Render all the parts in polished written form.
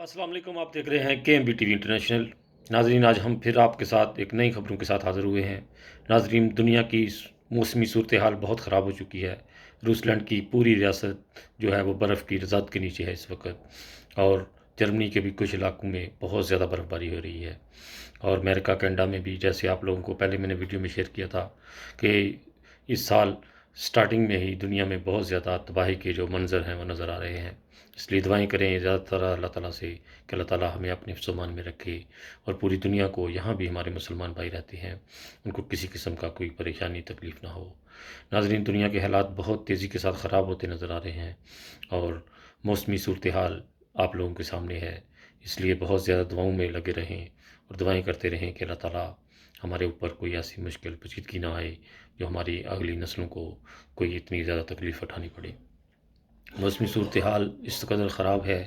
अस्सलाम वालेकुम। आप देख रहे हैं KMB TV इंटरनेशनल। नाजरीन, आज हम फिर आपके साथ एक नई खबरों के साथ हाज़िर हुए हैं। नाजरीन, दुनिया की मौसमी सूरत हाल बहुत ख़राब हो चुकी है। रूसलैंड की पूरी रियासत जो है वो बर्फ़ की रज़ाद के नीचे है इस वक्त, और जर्मनी के भी कुछ इलाकों में बहुत ज़्यादा बर्फ़बारी हो रही है। और अमेरिका कनाडा में भी, जैसे आप लोगों को पहले मैंने वीडियो में शेयर किया था कि इस साल स्टार्टिंग में ही दुनिया में बहुत ज़्यादा तबाही के जो मंज़र हैं वो नज़र आ रहे हैं। इसलिए दुआएं करें ज़्यादातर अल्लाह ताला से कि अल्लाह ताला हमें अपने हिफ्ज़-ओ-मान में रखे, और पूरी दुनिया को, यहाँ भी हमारे मुसलमान भाई रहते हैं, उनको किसी किस्म का कोई परेशानी तकलीफ़ ना हो। नाज़रीन, दुनिया के हालात बहुत तेज़ी के साथ ख़राब होते नज़र आ रहे हैं, और मौसमी सूरत हाल आप लोगों के सामने है। इसलिए बहुत ज़्यादा दुआओं में लगे रहें और दुआएं करते रहें कि अल्लाह ताला हमारे ऊपर कोई ऐसी मुश्किल पेचीदगी ना आए जो हमारी अगली नस्लों को कोई इतनी ज़्यादा तकलीफ़ उठानी पड़े। मौसमी सूरत हाल इस कदर ख़राब है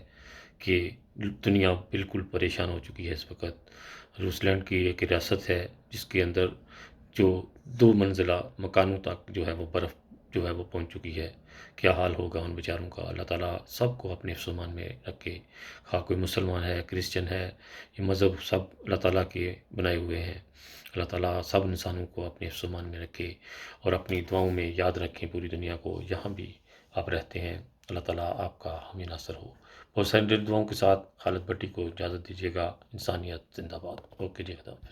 कि दुनिया बिल्कुल परेशान हो चुकी है इस वक्त। रूसलैंड की एक रियासत है जिसके अंदर जो 2 मंजिला मकानों तक जो है वो बर्फ़ जो है वो पहुंच चुकी है। क्या हाल होगा उन बेचारों का। अल्लाह ताला सबको अपने हिफ्ज़-ओ-मान में रखे। ख़ाह कोई मुसलमान है, क्रिश्चियन है, ये मज़हब सब अल्लाह ताला के बनाए हुए हैं। अल्लाह ताला सब इंसानों को अपने हिफ्ज़-ओ-मान में रखे और अपनी दुआओं में याद रखें पूरी दुनिया को, जहाँ भी आप रहते हैं। अल्लाह ताला आपका हामी नासर हो। बहुत सारी दुआओं के साथ खालिद भट्टी को इजाज़त दीजिएगा। इंसानियत ज़िंदाबाद। ओके जी, खुदा हाफ़िज़।